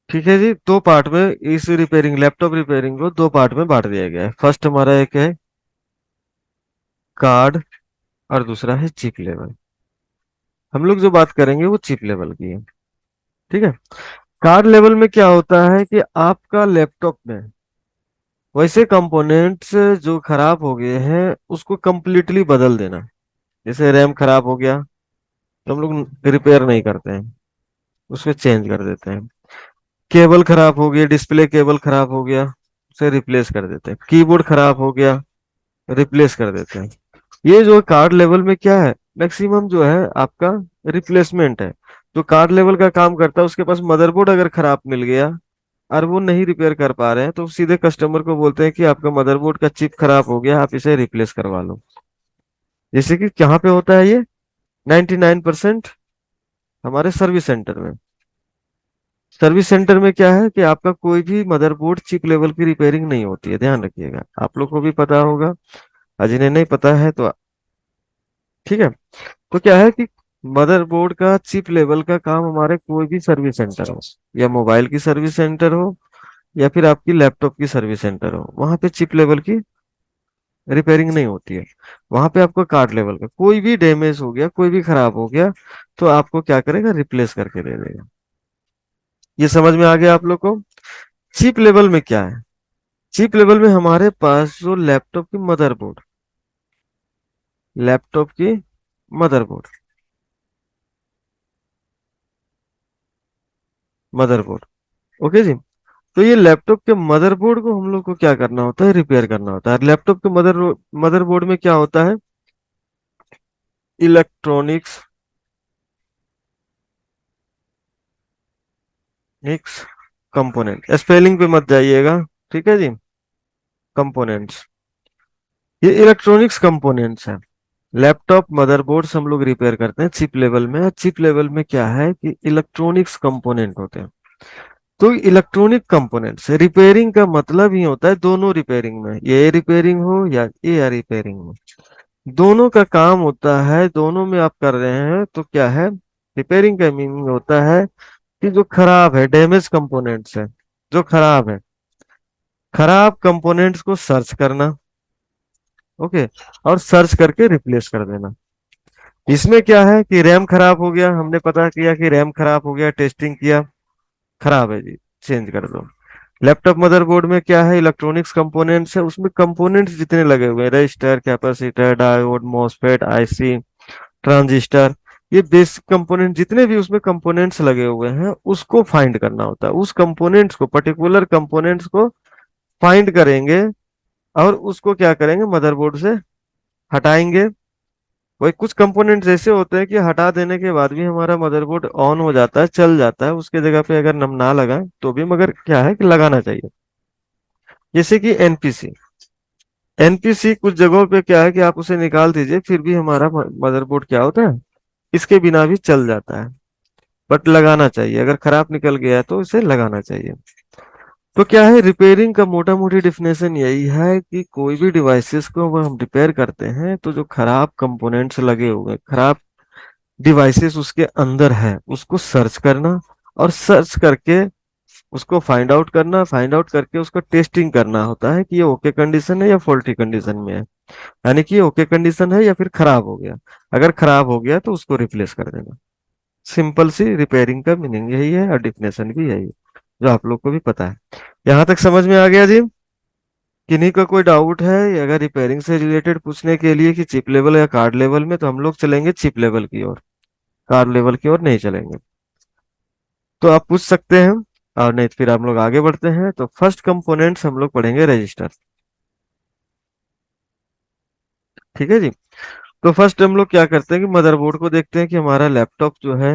ठीक है जी, दो पार्ट में इस रिपेयरिंग, लैपटॉप रिपेयरिंग को दो पार्ट में बांट दिया गया है। फर्स्ट हमारा एक है कार्ड, और दूसरा है चिप लेवल। हम लोग जो बात करेंगे वो चिप लेवल की है। ठीक है। कार्ड लेवल में क्या होता है कि आपका लैपटॉप में वैसे कंपोनेंट्स जो खराब हो गए हैं उसको कंप्लीटली बदल देना। जैसे रैम खराब हो गया तो हम लोग रिपेयर नहीं करते हैं, उसको चेंज कर देते हैं। केबल खराब हो गया, डिस्प्ले केबल खराब हो गया, उसे रिप्लेस कर देते हैं। कीबोर्ड खराब हो गया, रिप्लेस कर देते हैं। ये जो कार्ड लेवल में क्या है, मैक्सिमम जो है आपका रिप्लेसमेंट है। जो कार्ड लेवल का काम करता है उसके पास मदरबोर्ड अगर खराब मिल गया और वो नहीं रिपेयर कर पा रहे हैं तो सीधे कस्टमर को बोलते हैं कि आपका मदरबोर्ड का चिप खराब हो गया, आप इसे रिप्लेस करवा लो। जैसे कि कहाँ पे होता है ये, 99% हमारे सर्विस सेंटर में। सर्विस सेंटर में क्या है कि आपका कोई भी मदरबोर्ड चिप लेवल की रिपेयरिंग नहीं होती है, ध्यान रखिएगा। आप लोग को भी पता होगा, और जिन्हें नहीं पता है तो ठीक है। तो क्या है कि मदरबोर्ड का चिप लेवल का काम हमारे कोई भी सर्विस सेंटर हो, या मोबाइल की सर्विस सेंटर हो, या फिर आपकी लैपटॉप की सर्विस सेंटर हो, वहां पे चिप लेवल की रिपेयरिंग नहीं होती है। वहां पे आपको कार्ड लेवल का कोई भी डैमेज हो गया, कोई भी खराब हो गया, तो आपको क्या करेगा, रिप्लेस करके दे देगा। ये समझ में आ गया आप लोग को। चिप लेवल में क्या है, चिप लेवल में हमारे पास जो लैपटॉप की मदरबोर्ड मदरबोर्ड ओके जी। तो ये लैपटॉप के मदरबोर्ड को हम लोग को क्या करना होता है, रिपेयर करना होता है। लैपटॉप के मदरबोर्ड में क्या होता है, इलेक्ट्रॉनिक्स निक्स कंपोनेंट, स्पेलिंग पे मत जाइएगा, ठीक है जी। कंपोनेंट्स, ये इलेक्ट्रॉनिक्स कंपोनेंट्स हैं। लैपटॉप मदरबोर्ड्स हम लोग रिपेयर करते हैं चिप लेवल में। चिप लेवल में क्या है कि इलेक्ट्रॉनिक्स कंपोनेंट होते हैं। तो इलेक्ट्रॉनिक कंपोनेंट्स रिपेयरिंग का मतलब ही होता है दोनों रिपेयरिंग में, ये रिपेयरिंग हो या ये रिपेयरिंग हो, दोनों का काम होता है। दोनों में आप कर रहे हैं तो क्या है, रिपेयरिंग का मीनिंग होता है कि जो खराब है, डैमेज कंपोनेंट्स है, जो खराब है, खराब कंपोनेंट्स को सर्च करना। ओके। और सर्च करके रिप्लेस कर देना। इसमें क्या है कि रैम खराब हो गया, हमने पता किया कि रैम खराब हो गया, टेस्टिंग किया, खराब है जी, चेंज कर दो। लैपटॉप मदरबोर्ड में क्या है, इलेक्ट्रॉनिक्स कंपोनेंट्स है, उसमें कंपोनेंट्स जितने लगे हुए हैं, register, capacitor, diode, MOSFET, IC, transistor, ये बेसिक कंपोनेंट जितने भी उसमें कंपोनेंट्स लगे हुए हैं उसको फाइंड करना होता है। उस कंपोनेंट्स को, पर्टिकुलर कंपोनेंट्स को फाइंड करेंगे, और उसको क्या करेंगे, मदरबोर्ड से हटाएंगे। वही कुछ कंपोनेंट्स ऐसे होते हैं कि हटा देने के बाद भी हमारा मदरबोर्ड ऑन हो जाता है, चल जाता है, उसके जगह पे अगर नम ना लगाए तो भी, मगर क्या है कि लगाना चाहिए। जैसे कि एनपीसी, एनपीसी कुछ जगहों पे क्या है कि आप उसे निकाल दीजिए फिर भी हमारा मदरबोर्ड क्या होता है, इसके बिना भी चल जाता है। बट लगाना चाहिए, अगर खराब निकल गया है तो इसे लगाना चाहिए। तो क्या है, रिपेयरिंग का मोटा मोटी डिफिनेशन यही है कि कोई भी डिवाइसेस को अगर हम रिपेयर करते हैं तो जो खराब कंपोनेंट्स लगे हुए हैं, खराब डिवाइसेस उसके अंदर है, उसको सर्च करना, और सर्च करके उसको फाइंड आउट करना, फाइंड आउट करके उसको टेस्टिंग करना होता है कि ये ओके कंडीशन है या फॉल्टी कंडीशन में है। यानी कि ये ओके कंडीशन है या फिर खराब हो गया। अगर खराब हो गया तो उसको रिप्लेस कर देना। सिंपल सी रिपेयरिंग का मीनिंग यही है, और डिफिनेशन भी यही है, जो आप लोग को भी पता है। यहाँ तक समझ में आ गया जी। किन्हीं का कोई डाउट है अगर रिपेयरिंग से रिलेटेड पूछने के लिए कि चिप लेवल या कार्ड लेवल में, तो हम लोग चलेंगे चिप लेवल की ओर, कार्ड लेवल की ओर नहीं चलेंगे। तो आप पूछ सकते हैं, और नहीं तो फिर हम लोग आगे बढ़ते हैं। तो फर्स्ट कंपोनेंट्स हम लोग पढ़ेंगे रजिस्टर। ठीक है जी। तो फर्स्ट हम लोग क्या करते हैं कि मदरबोर्ड को देखते हैं कि हमारा लैपटॉप जो है,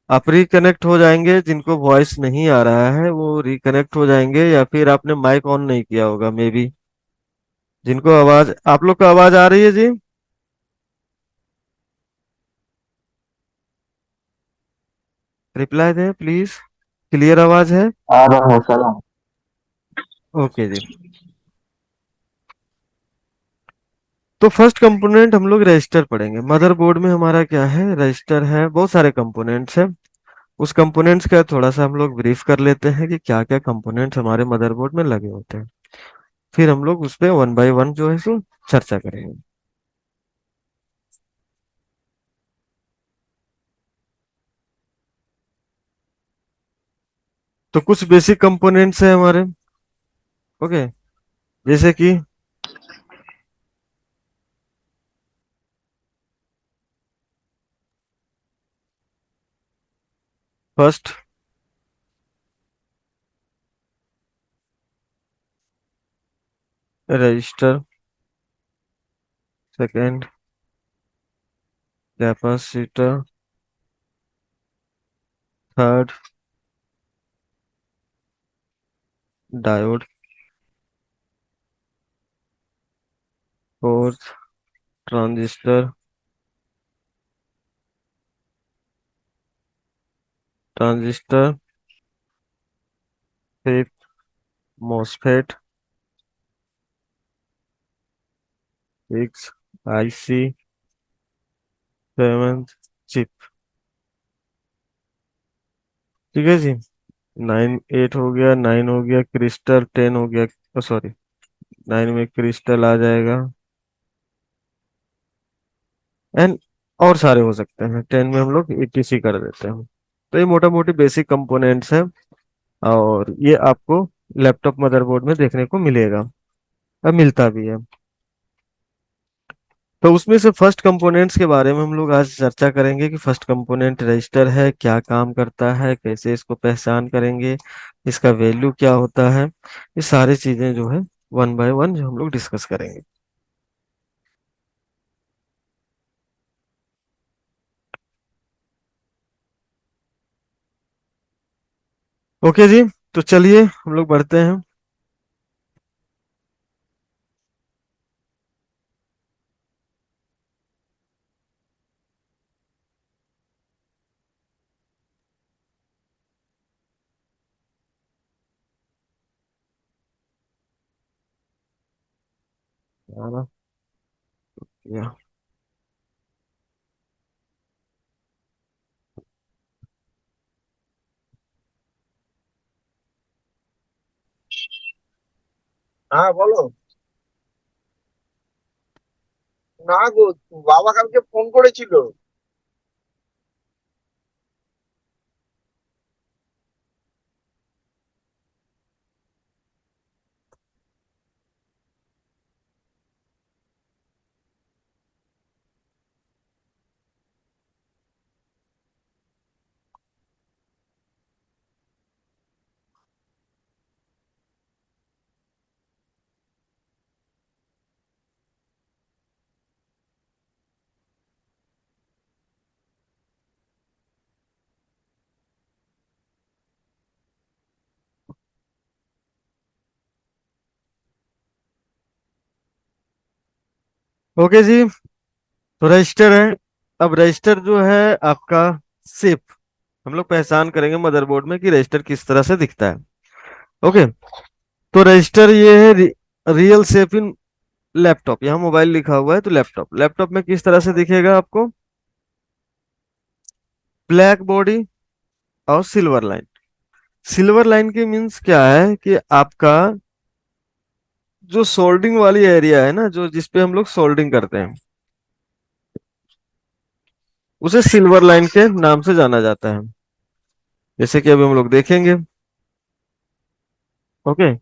आप रिकनेक्ट हो जाएंगे। जिनको वॉइस नहीं आ रहा है वो रिकनेक्ट हो जाएंगे, या फिर आपने माइक ऑन नहीं किया होगा मे बी। जिनको आवाज, आप लोग को आवाज आ रही है जी, रिप्लाई दें प्लीज, क्लियर आवाज है। आ रहा है सर। ओके जी। तो फर्स्ट कंपोनेंट हम लोग रजिस्टर पढ़ेंगे। मदरबोर्ड में हमारा क्या है, रजिस्टर है, बहुत सारे कंपोनेंट्स हैं। उस कंपोनेंट्स का थोड़ा सा हम लोग ब्रीफ कर लेते हैं कि क्या क्या कंपोनेंट्स हमारे मदरबोर्ड में लगे होते हैं। फिर हम लोग उस पे वन बाय वन जो है सो चर्चा करेंगे। तो कुछ बेसिक कंपोनेंट्स है हमारे। ओके। जैसे कि first resistor, second capacitor, third diode, fourth transistor, transistor, fifth MOSFET, six IC, seventh chip. ठीक है जी। नाइन एट हो गया, नाइन हो गया क्रिस्टल, टेन हो गया, सॉरी, नाइन में क्रिस्टल आ जाएगा, एंड और सारे हो सकते हैं। टेन में हम लोग ईटीसी कर देते हैं। तो ये मोटा मोटी बेसिक कंपोनेंट्स हैं, और ये आपको लैपटॉप मदरबोर्ड में देखने को मिलेगा, और मिलता भी है। तो उसमें से फर्स्ट कंपोनेंट्स के बारे में हम लोग आज चर्चा करेंगे कि फर्स्ट कंपोनेंट रजिस्टर है, क्या काम करता है, कैसे इसको पहचान करेंगे, इसका वैल्यू क्या होता है। ये सारी चीजें जो है वन बाय वन जो हम लोग डिस्कस करेंगे। ओके जी। तो चलिए हम लोग बढ़ते हैं। आना, या। হ্যাঁ বলো। না গো, বাবা কালকে ফোন করেছিল। ओके जी। तो रजिस्टर है। अब रजिस्टर जो है आपका शेप, हम लोग पहचान करेंगे मदरबोर्ड में कि रजिस्टर किस तरह से दिखता है। ओके। तो रजिस्टर ये है रियल शेप इन लैपटॉप। यहाँ मोबाइल लिखा हुआ है, तो लैपटॉप, लैपटॉप में किस तरह से दिखेगा आपको? ब्लैक बॉडी और सिल्वर लाइन। सिल्वर लाइन की मीन्स क्या है कि आपका जो सोल्डिंग वाली एरिया है ना, जो जिसपे हम लोग सोल्डिंग करते हैं, उसे सिल्वर लाइन के नाम से जाना जाता है, जैसे कि अभी हम लोग देखेंगे। ओके।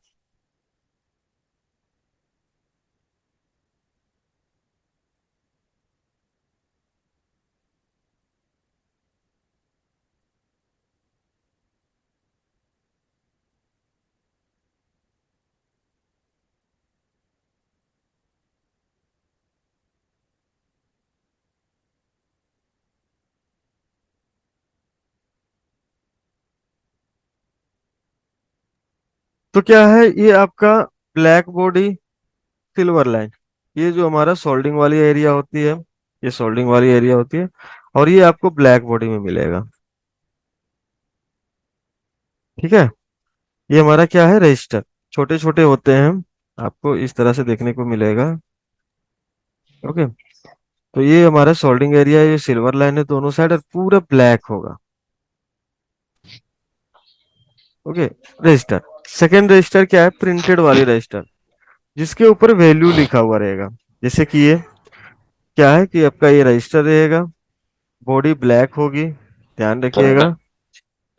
तो क्या है ये आपका ब्लैक बॉडी, सिल्वर लाइन, ये जो हमारा सोल्डिंग वाली एरिया होती है, ये सोल्डिंग वाली एरिया होती है, और ये आपको ब्लैक बॉडी में मिलेगा। ठीक है। ये हमारा क्या है, रजिस्टर, छोटे छोटे होते हैं, आपको इस तरह से देखने को मिलेगा। ओके। तो ये हमारा सोल्डिंग एरिया, ये सिल्वर लाइन है दोनों साइड, और पूरा ब्लैक होगा। Okay, register. सेकेंड रजिस्टर क्या है? प्रिंटेड वाली रजिस्टर, जिसके ऊपर वैल्यू लिखा हुआ रहेगा। जैसे कि ये क्या है कि आपका ये रजिस्टर रहेगा, बॉडी ब्लैक होगी, ध्यान सर रखिएगा।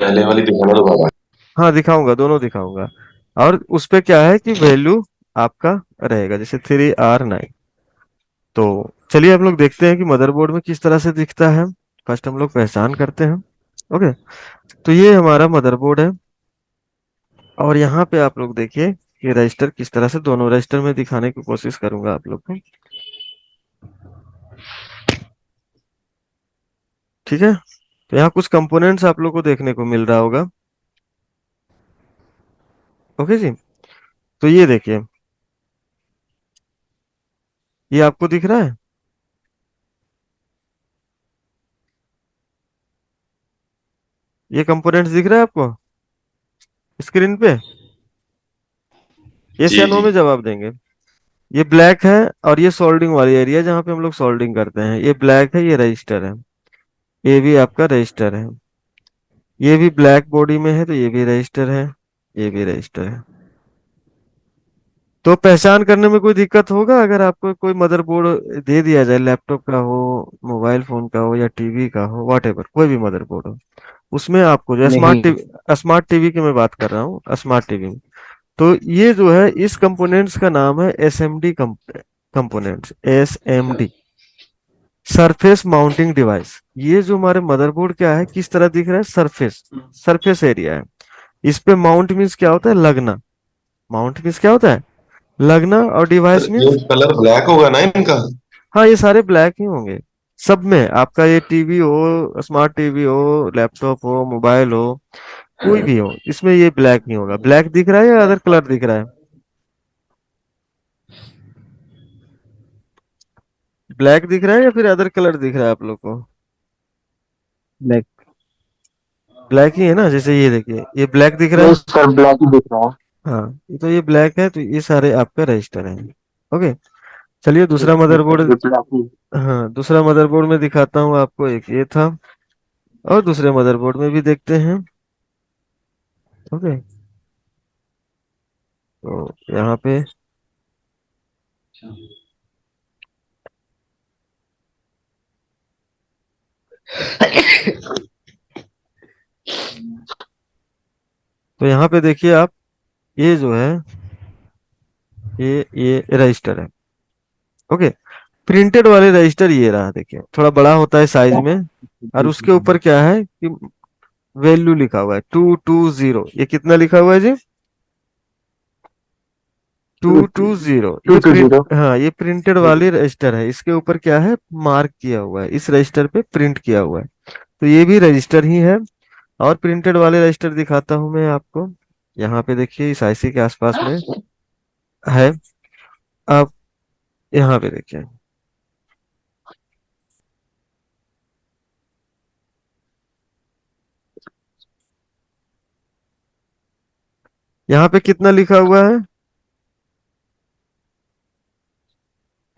पहले वाली दिखाना दोबारा। हाँ दिखाऊंगा, दोनों दिखाऊंगा। और उस पे क्या है कि वैल्यू आपका रहेगा, जैसे 3R9। तो चलिए हम लोग देखते हैं कि मदरबोर्ड में किस तरह से दिखता है। फर्स्ट हम लोग पहचान करते हैं। ओके, तो ये हमारा मदरबोर्ड है। और यहाँ पे आप लोग देखिए कि रजिस्टर किस तरह से, दोनों रजिस्टर में दिखाने की कोशिश करूंगा आप लोग को। ठीक है, तो यहाँ कुछ कंपोनेंट्स आप लोग को देखने को मिल रहा होगा। ओके जी, तो ये देखिए, ये आपको दिख रहा है? ये कंपोनेंट्स दिख रहा है आपको स्क्रीन पे? यस या जी नो जी। में जवाब देंगे। ये ब्लैक है, और ये सोल्डिंग वाली एरिया जहाँ पे हम लोग सोल्डिंग करते हैं, ये ब्लैक है, ये रजिस्टर है। ये भी आपका रजिस्टर है। ये भी ब्लैक बॉडी में है, तो ये भी रजिस्टर है, ये भी रजिस्टर है। तो पहचान करने में कोई दिक्कत होगा अगर आपको कोई मदरबोर्ड दे दिया जाए, लैपटॉप का हो, मोबाइल फोन का हो, या टीवी का हो, वॉट एवर, कोई भी मदरबोर्ड हो, उसमें आपको जो नहीं। स्मार्ट टीवी की मैं बात कर रहा हूँ, स्मार्ट टीवी में, तो ये जो है इस कंपोनेंट्स का नाम है SMD components, SMD, surface mounting device. ये जो हमारे मदरबोर्ड क्या है, किस तरह दिख रहा है? सरफेस, सरफेस एरिया है। इस पे माउंट मीन्स क्या होता है? लगना। माउंट मीन्स क्या होता है? लगना। और सर डिवाइस ये मीन्स, कलर ब्लैक होगा ना इनका? हाँ ये सारे ब्लैक ही होंगे। सब में आपका ये टीवी हो, स्मार्ट टीवी हो, लैपटॉप हो, मोबाइल हो, कोई भी हो, इसमें ये ब्लैक ही होगा। ब्लैक दिख रहा है या अदर कलर दिख रहा है? ब्लैक दिख रहा है या फिर अदर कलर दिख रहा है आप लोग को? ब्लैक। ब्लैक ही है ना, जैसे ये देखिए, ये ब्लैक दिख रहा नहीं है। सर, ब्लैक ही दिख रहा है। हाँ, तो ये ब्लैक है, तो ये सारे आपका रजिस्टर हैं। ओके, चलिए दूसरा ओके सर, मदरबोर्ड। ये ब्लैक ही। हाँ, दूसरा मदरबोर्ड में दिखाता हूँ आपको। एक ये था, और दूसरे मदरबोर्ड में भी देखते हैं। ओके, तो यहाँ पे तो यहाँ पे देखिए आप, ये जो है, ये रजिस्टर है। ओके, प्रिंटेड वाले रजिस्टर ये रहा, देखिए थोड़ा बड़ा होता है साइज में, और उसके ऊपर क्या है कि वैल्यू लिखा हुआ है 220। ये कितना लिखा हुआ है जी? 220। टू ये टू प्रिंट, जीरो हाँ ये प्रिंटेड वाली रजिस्टर है। इसके ऊपर क्या है? मार्क किया हुआ है, इस रजिस्टर पे प्रिंट किया हुआ है। तो ये भी रजिस्टर ही है। और प्रिंटेड वाले रजिस्टर दिखाता हूँ मैं आपको। यहाँ पे देखिए, इस आईसी के आसपास में है। आप यहाँ पे देखिए, यहाँ पे कितना लिखा हुआ है?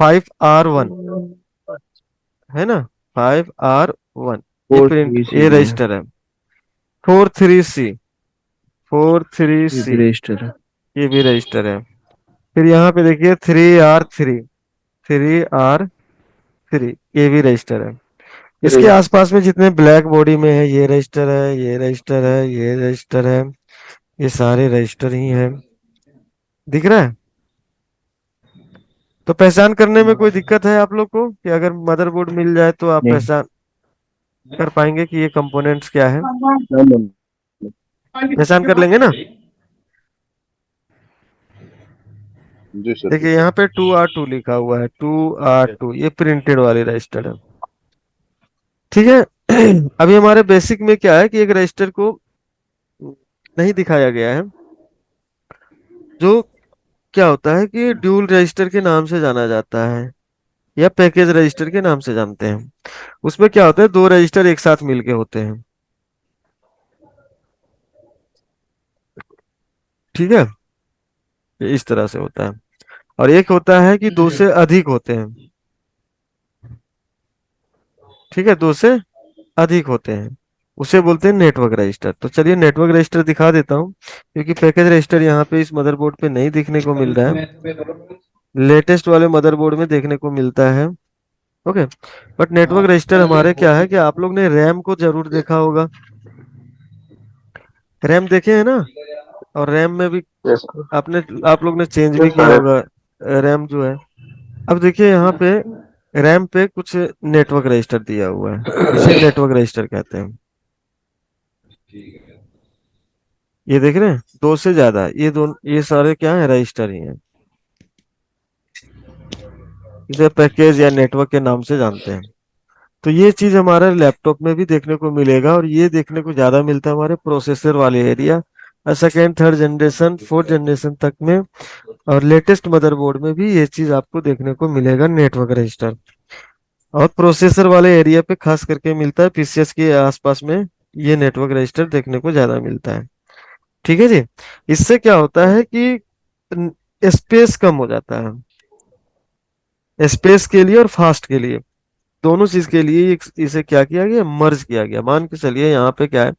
5R1, है ना? 5R1, ये फोर प्रिंट, थ्री ये सी है। रजिस्टर है। 43C, 43C, रजिस्टर है। ये भी रजिस्टर है। फिर यहाँ पे देखिए 3R3, 3R3, ये भी रजिस्टर है। इसके आसपास में जितने ब्लैक बॉडी में है, ये रजिस्टर है, ये रजिस्टर है, ये रजिस्टर है, ये सारे रजिस्टर ही हैं। दिख रहा है? तो पहचान करने में कोई दिक्कत है आप लोग को कि अगर मदरबोर्ड मिल जाए तो आप नहीं। पहचान कर पाएंगे कि ये कंपोनेंट्स क्या है? नहीं, पहचान कर लेंगे ना? जी सर जी देखिए सर। यहाँ पे 2R2 लिखा हुआ है, 2R2, ये प्रिंटेड वाली रजिस्टर है। ठीक है। अभी हमारे बेसिक में क्या है कि एक रजिस्टर को नहीं दिखाया गया है, जो क्या होता है कि ड्यूल रजिस्टर के नाम से जाना जाता है, या पैकेज रजिस्टर के नाम से जानते हैं। उसमें क्या होता है, दो रजिस्टर एक साथ मिलके होते हैं। ठीक है, ये इस तरह से होता है। और एक होता है कि दो से अधिक होते हैं। ठीक है, दो से अधिक होते हैं। उसे बोलते हैं नेटवर्क रजिस्टर। तो चलिए नेटवर्क रजिस्टर दिखा देता हूँ, क्योंकि पैकेज रजिस्टर यहाँ पे इस मदरबोर्ड पे नहीं देखने को मिल रहा है, लेटेस्ट वाले मदरबोर्ड में देखने को मिलता है। ओके। बट नेटवर्क रजिस्टर हमारे क्या है कि आप लोग ने रैम को जरूर देखा होगा, रैम देखे हैं ना, और रैम में भी यस आपने आप लोग ने चेंज भी किया सर। होगा रैम जो है। अब देखिए यहाँ पे रैम पे कुछ नेटवर्क रजिस्टर दिया हुआ है, इसे नेटवर्क रजिस्टर कहते हैं। ये देख रहे हैं, दो से ज्यादा, ये दोनों, ये सारे क्या है, रजिस्टर ही हैं। इसे पैकेज या नेटवर्क के नाम से जानते हैं। तो ये चीज हमारे लैपटॉप में भी देखने को मिलेगा, और ये देखने को ज्यादा मिलता है हमारे प्रोसेसर वाले area, second third generation fourth generation तक में। और लेटेस्ट मदरबोर्ड में भी ये चीज आपको देखने को मिलेगा, नेटवर्क रजिस्टर। और प्रोसेसर वाले एरिया पे खास करके मिलता है, पीसीएस के आसपास में ये नेटवर्क रजिस्टर देखने को ज्यादा मिलता है। ठीक है जी। इससे क्या होता है कि स्पेस कम हो जाता है, स्पेस के लिए और फास्ट के लिए, दोनों चीज के लिए इसे क्या किया गया, मर्ज किया गया। मान के चलिए यहाँ पे क्या है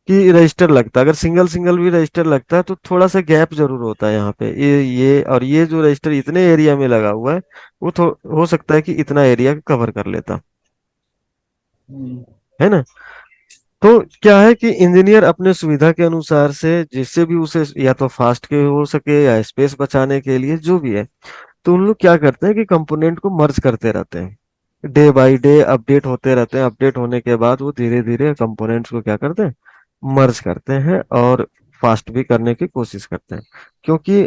कि रजिस्टर लगता है, अगर सिंगल सिंगल भी रजिस्टर लगता है तो थोड़ा सा गैप जरूर होता है यहाँ पे, ये और ये जो रजिस्टर इतने एरिया में लगा हुआ है, वो हो सकता है कि इतना एरिया कवर कर लेता है ना। तो क्या है कि इंजीनियर अपने सुविधा के अनुसार से, जिससे भी उसे या तो फास्ट के हो सके या स्पेस बचाने के लिए जो भी है, तो उन लोग क्या करते हैं कि कंपोनेंट को मर्ज करते रहते हैं, डे बाय डे अपडेट होते रहते हैं। अपडेट होने के बाद वो धीरे धीरे कंपोनेंट्स को क्या करते हैं, मर्ज करते हैं, और फास्ट भी करने की कोशिश करते हैं। क्योंकि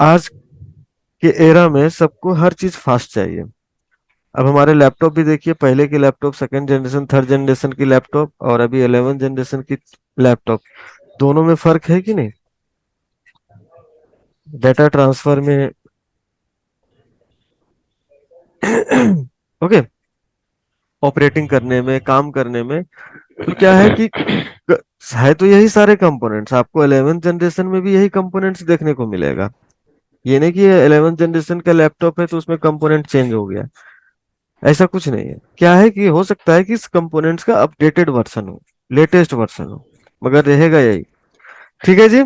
आज के एरा में सबको हर चीज फास्ट चाहिए। अब हमारे लैपटॉप भी देखिए, पहले की laptop, second generation third generation की लैपटॉप, और अभी 11 जनरेशन की लैपटॉप, दोनों में फर्क है कि नहीं, डेटा ट्रांसफर में। ओके। ऑपरेटिंग करने में, काम करने में। तो क्या है कि क- है तो यही सारे कंपोनेंट्स, आपको 11th जनरेशन में भी यही कंपोनेंट्स देखने को मिलेगा। ये नहीं कि 11th जनरेशन का लैपटॉप है तो उसमें कंपोनेंट चेंज हो गया, ऐसा कुछ नहीं है। क्या है कि हो सकता है कि इस कंपोनेंट्स का अपडेटेड वर्जन हो, लेटेस्ट वर्जन हो, मगर रहेगा यही। ठीक है जी,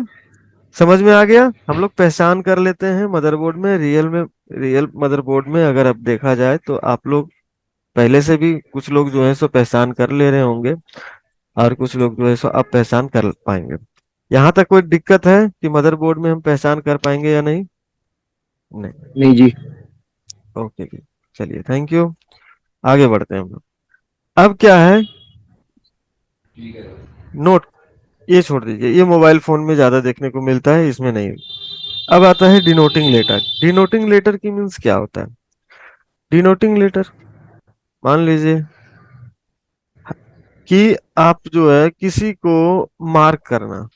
समझ में आ गया। हम लोग पहचान कर लेते हैं मदरबोर्ड में, रियल मदरबोर्ड में अगर अब देखा जाए तो आप लोग पहले से भी कुछ लोग जो है सो पहचान कर ले रहे होंगे, और कुछ लोग जो है सो अब पहचान कर पाएंगे। यहाँ तक कोई दिक्कत है कि मदरबोर्ड में हम पहचान कर पाएंगे या नहीं? नहीं। नहीं जी। ओके जी, चलिए थैंक यू। आगे बढ़ते हैं हम लोग। अब क्या है, नोट, ये छोड़ दीजिए, ये मोबाइल फोन में ज्यादा देखने को मिलता है, इसमें नहीं। अब आता है डिनोटिंग लेटर। डिनोटिंग लेटर की मीन्स क्या होता है? डिनोटिंग लेटर, मान लीजिए कि आप जो है किसी को मार्क करना,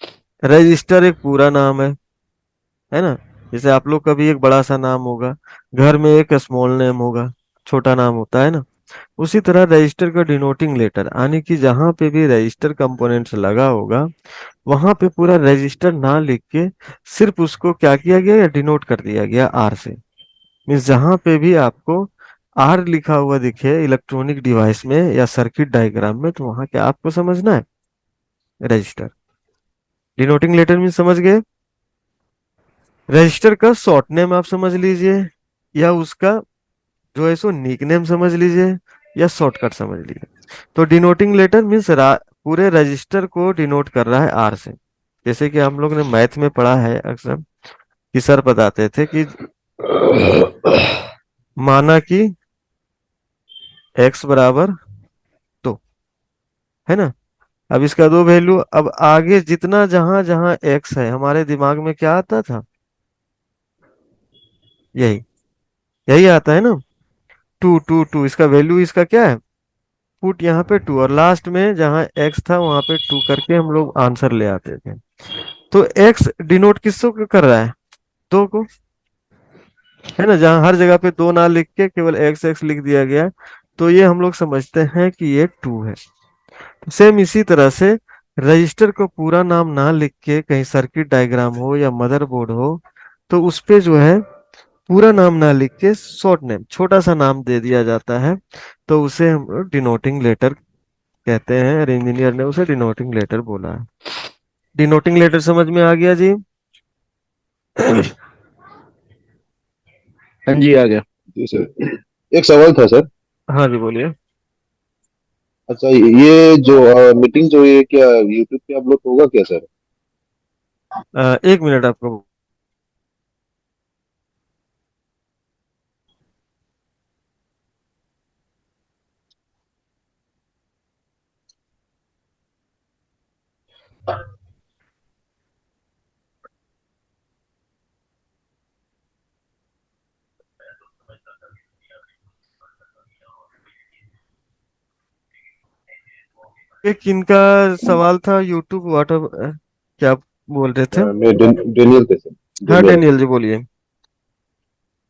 रजिस्टर एक पूरा नाम है ना। जैसे आप लोग का भी एक बड़ा सा नाम होगा, घर में एक स्मॉल नेम होगा, छोटा नाम होता है ना। उसी तरह रजिस्टर का डिनोटिंग लेटर, यानी कि जहां पे भी रजिस्टर कंपोनेंट्स लगा होगा, वहां पे पूरा रजिस्टर ना लिख के सिर्फ उसको क्या किया गया, या डिनोट कर दिया गया आर से। मीन्स जहां पे भी आपको आर लिखा हुआ दिखे इलेक्ट्रॉनिक डिवाइस में या सर्किट डायग्राम में, तो वहां क्या आपको समझना है, रजिस्टर। डिनोटिंग लेटर में समझ गए। रजिस्टर का शॉर्ट नेम आप समझ लीजिए, या उसका जो है सो निक नेम समझ लीजिए, या शॉर्टकट समझ लीजिए। तो डिनोटिंग लेटर मीन्स पूरे रजिस्टर को डिनोट कर रहा है आर से। जैसे कि हम लोग ने मैथ में पढ़ा है अक्सर, कि सर बताते थे कि माना कि एक्स बराबर 2, है ना। अब इसका दो वैल्यू, अब आगे जितना जहां जहां एक्स है हमारे दिमाग में क्या आता था, यही यही आता है ना। टू टू टू, इसका वैल्यू इसका क्या है, पुट यहाँ पे 2, और लास्ट में जहां एक्स था वहां पे 2 करके हम लोग आंसर ले आते थे। तो एक्स डिनोट किसको कर रहा है, 2 को, है ना। जहां हर जगह पे 2 ना लिख के केवल एक्स एक्स लिख दिया गया, तो ये हम लोग समझते हैं कि ये 2 है। सेम इसी तरह से रजिस्टर को पूरा नाम ना लिख के, कहीं सर्किट डायग्राम हो या मदरबोर्ड हो, तो उस पे जो है पूरा नाम ना लिख के शॉर्ट नेम, छोटा सा नाम दे दिया जाता है, तो उसे हम डिनोटिंग लेटर कहते हैं, और इंजीनियर ने उसे डिनोटिंग लेटर बोला है। डिनोटिंग लेटर समझ में आ गया जी? हाँ जी, आ गया। जी सर, एक सवाल था सर। हाँ जी बोलिए। अच्छा, ये जो मीटिंग जो ये क्या यूट्यूब पे अपलोड होगा क्या सर? एक मिनट आपको। ये किनका सवाल था? यूट्यूब व्हाट क्या बोल रहे थे? मैं डेनियल थे सर। हाँ डेनियल। डेनियल जी बोलिए।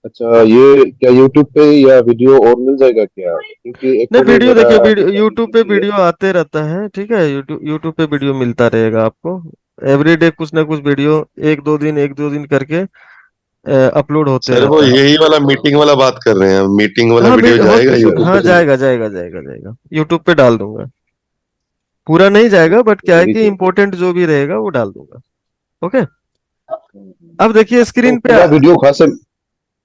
अच्छा, ये क्या यूट्यूब पे या वीडियो और मिल जाएगा क्या? क्योंकि नहीं एक्चुअली वीडियो मेरा देखिए, वीडियो बेटा भी यूट्यूब पे बिजी है। वीडियो आते रहता है, ठीक है। यूट्यूब यूट्यूब पे वीडियो मिलता रहेगा आपको। एवरीडे कुछ ना कुछ वीडियो, एक दो दिन करके अपलोड होते सर वो रहता है। यही वाला मीटिंग वाला बात कर रहे हैं, मीटिंग वाला हाँ वीडियो जाएगा हो, यूट्यूब हाँ पे? जाएगा जाएगा जाएगा जाएगा, यूट्यूब पे डाल दूंगा। पूरा नहीं जाएगा बट क्या है वही कि सर। इम्पोर्टेंट जो भी रहेगा वो डाल दूंगा। ओके। अब देखिए तो स्क्रीन पे पूरा वीडियो कहाँ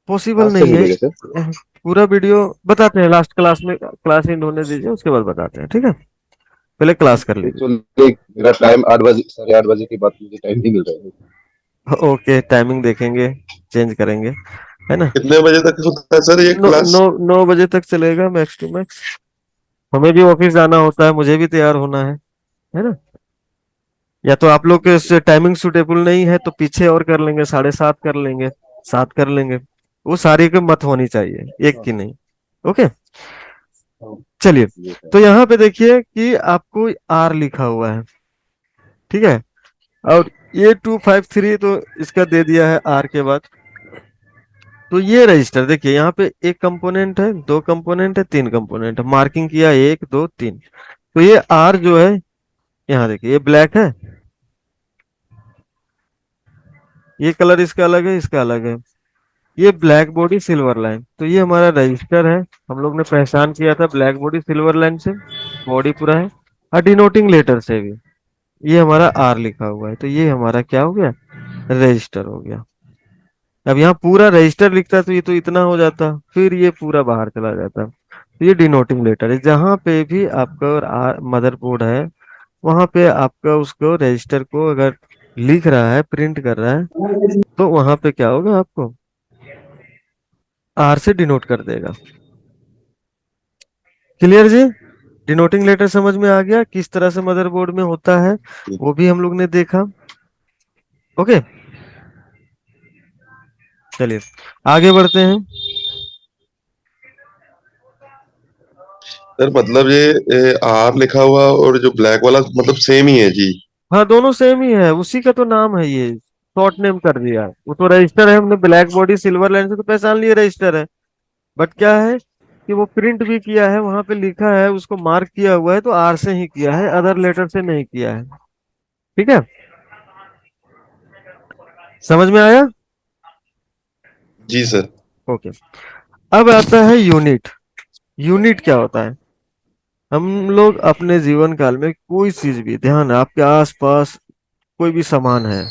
पॉसिबल से नहीं है। मिलेगा सर? पूरा वीडियो बताते हैं लास्ट क्लास में, क्लास एंड होने दीजिए उसके बाद बताते हैं, ठीक है। पहले क्लास कर लीजिए। एक्चुअली मेरा टाइम 8 बजे, 8:30 के बाद मुझे टाइम नहीं मिल रहा है। ओके टाइमिंग देखेंगे, चेंज करेंगे, है ना। कितने बजे तक होता है सर ये नो क्लास? नो 9 बजे तक चलेगा मैक्स टू मैक्स। हमें भी ऑफिस जाना होता है, मुझे भी तैयार होना है ना। या तो आप लोग के टाइमिंग सुटेबल नहीं है तो पीछे और कर लेंगे, 7:30 कर लेंगे, 7 कर लेंगे। वो सारी की मत होनी चाहिए, एक की नहीं। ओके हाँ, चलिए। ये है। तो यहाँ पे देखिए कि आपको आर लिखा हुआ है, ठीक है। और ये 253 तो इसका दे दिया है आर के बाद। तो ये रजिस्टर देखिए, यहाँ पे एक कंपोनेंट है, दो कंपोनेंट है, तीन कंपोनेंट है, मार्किंग किया 1 2 3। तो ये आर जो है, यहाँ देखिए ये ब्लैक है, ये कलर इसका अलग है, इसका अलग है। ये ब्लैक बॉडी सिल्वर लाइन, तो ये हमारा रजिस्टर है। हम लोग ने पहचान किया था ब्लैक बॉडी सिल्वर लाइन से, बॉडी पूरा है। और डिनोटिंग लेटर से भी ये हमारा आर लिखा हुआ है, तो ये हमारा क्या हो गया? रजिस्टर हो गया। अब यहाँ पूरा रजिस्टर लिखता तो ये तो इतना हो जाता, फिर ये पूरा बाहर चला जाता। तो ये डिनोटिंग लेटर है, जहाँ पे भी आपका मदरबोर्ड है वहां पे आपका उसको रजिस्टर को अगर लिख रहा है, प्रिंट कर रहा है, तो वहां पे क्या होगा? आपको आर से डिनोट कर देगा। क्लियर जी? डिनोटिंग लेटर समझ में आ गया किस तरह से मदरबोर्ड में होता है, वो भी हम लोग ने देखा। ओके चलिए आगे बढ़ते हैं। सर मतलब ये आर लिखा हुआ और जो ब्लैक वाला मतलब सेम ही है जी? हाँ दोनों सेम ही है, उसी का तो नाम है, ये शॉर्ट नेम कर दिया। वो तो रजिस्टर है, हमने ब्लैक बॉडी सिल्वर लाइन से तो पहचान लिए रजिस्टर है। बट क्या है कि वो प्रिंट भी किया है, वहां पे लिखा है, उसको मार्क किया हुआ है, तो आर से ही किया है, अदर लेटर से नहीं किया है। ठीक है, समझ में आया? जी सर। ओके। अब आता है यूनिट। यूनिट क्या होता है? हम लोग अपने जीवन काल में कोई चीज भी, ध्यान है, आपके आसपास कोई भी सामान है,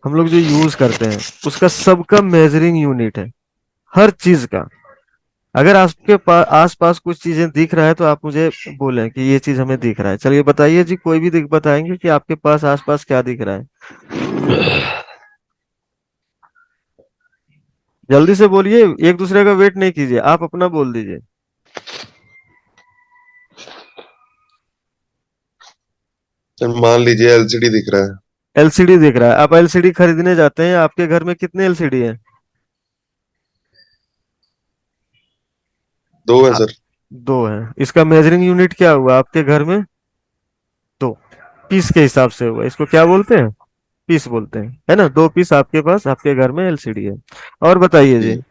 हम लोग जो यूज करते हैं उसका सबका मेजरिंग यूनिट है, हर चीज का। अगर आपके पास आस पास कुछ चीजें दिख रहा है तो आप मुझे बोलें कि ये चीज हमें दिख रहा है। चलिए बताइए जी, कोई भी दिख बताएंगे कि आपके पास आस पास क्या दिख रहा है? जल्दी से बोलिए, एक दूसरे का वेट नहीं कीजिए, आप अपना बोल दीजिए। सर मान लीजिए एलसीडी दिख रहा है। एलसीडी दिख रहा है। आप एलसीडी खरीदने जाते हैं, आपके घर में कितने एलसीडी है? दो है आ, सर। दो है। इसका मेजरिंग यूनिट क्या हुआ आपके घर में? दो। पीस के हिसाब से हुआ, इसको क्या बोलते हैं? पीस बोलते हैं, है ना। दो पीस आपके पास आपके घर में एलसीडी है। और बताइए जी। जी।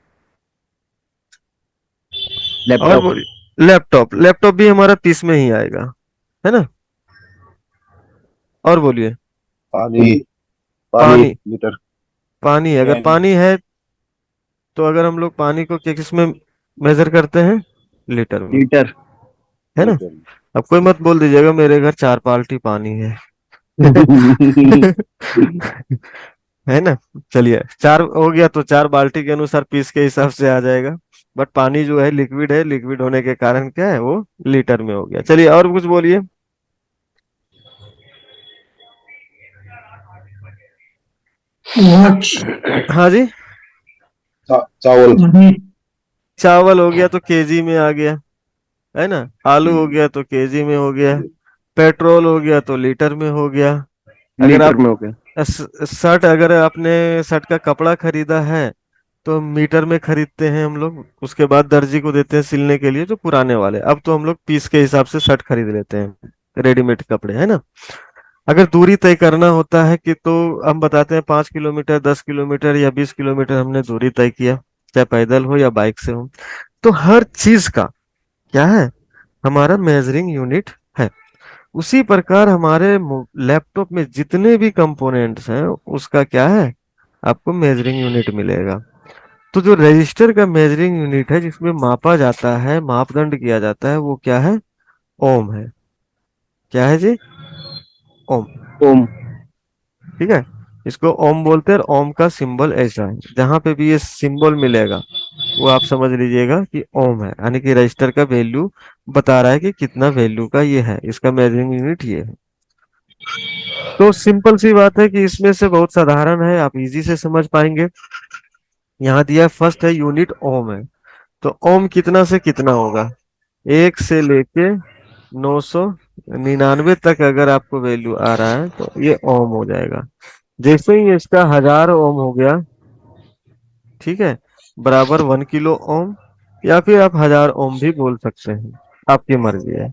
और लैपटॉप। बोलिए। लैपटॉप, लैपटॉप भी हमारा पीस में ही आएगा, है ना। और बोलिए। पानी। पानी पानी। लीटर। पानी, अगर पेन। पानी है तो अगर हम लोग पानी को किस में मेजर करते हैं? लीटर में। हीटर। है ना। ठीक है। अब कोई मत बोल दीजिएगा मेरे घर 4 बाल्टी पानी है। है ना। चलिए, 4 हो गया तो 4 बाल्टी के अनुसार पीस के हिसाब से आ जाएगा। बट पानी जो है, लिक्विड होने के कारण क्या है वो लीटर में हो गया। चलिए और कुछ बोलिए। वॉच। हाँ जी। चावल। चावल हो गया तो केजी में आ गया, है ना। आलू हो गया तो केजी में हो गया। पेट्रोल हो गया तो लीटर में हो गया। अगर लीटर आप में हो गया। शर्ट, अगर आपने शर्ट का कपड़ा खरीदा है तो मीटर में खरीदते हैं हम लोग, उसके बाद दर्जी को देते हैं सिलने के लिए, जो पुराने वाले। अब तो हम लोग पीस के हिसाब से शर्ट खरीद लेते हैं, रेडीमेड कपड़े, है ना। अगर दूरी तय करना होता है कि तो हम बताते हैं 5 किलोमीटर, 10 किलोमीटर या 20 किलोमीटर हमने दूरी तय किया, चाहे पैदल हो या बाइक से हो। तो हर चीज का क्या है, हमारा मेजरिंग यूनिट है। उसी प्रकार हमारे लैपटॉप में जितने भी कंपोनेंट्स हैं उसका क्या है, आपको मेजरिंग यूनिट मिलेगा। तो जो रजिस्टर का मेजरिंग यूनिट है, जिसमें मापा जाता है, मापदंड किया जाता है, वो क्या है, ओम है। क्या है जी, ओम। ओम। ठीक है। इसको ओम बोलते हैं, और ओम का सिंबल ऐसा है, जहां पे भी ये सिंबल मिलेगा वो आप समझ लीजिएगा कि ओम है, यानी कि रजिस्टर का वैल्यू बता रहा है कि कितना वैल्यू का ये है, इसका मेजरिंग यूनिट ये है। तो सिंपल सी बात है कि इसमें से बहुत साधारण है, आप इजी से समझ पाएंगे। यहाँ दिया फर्स्ट है यूनिट ओम है। तो ओम कितना से कितना होगा, 1 से लेके 999 तक अगर आपको वैल्यू आ रहा है तो ये ओम हो जाएगा। जैसे ही इसका 1000 ओम हो गया, ठीक है, बराबर 1 किलो ओम, या फिर आप 1000 ओम भी बोल सकते हैं, आपकी मर्जी है।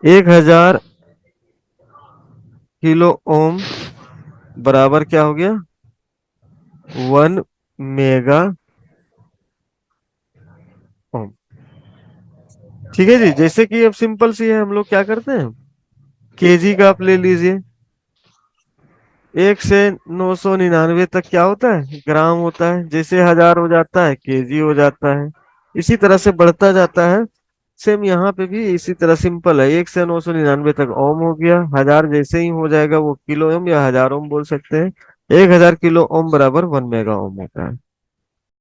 1000 किलो ओम बराबर क्या हो गया, 1 मेगा ओम। ठीक है जी। जैसे कि अब सिंपल सी है, हम लोग क्या करते हैं, केजी का आप ले लीजिए। 1 से 999 तक क्या होता है, ग्राम होता है। जैसे 1000 हो जाता है केजी हो जाता है, इसी तरह से बढ़ता जाता है। सेम यहाँ पे भी इसी तरह सिंपल है, 1 से 999 तक ओम हो गया, 1000 जैसे ही हो जाएगा वो किलो ओम या 1000 ओम बोल सकते हैं। 1000 किलो ओम बराबर 1 मेगा ओम होता है।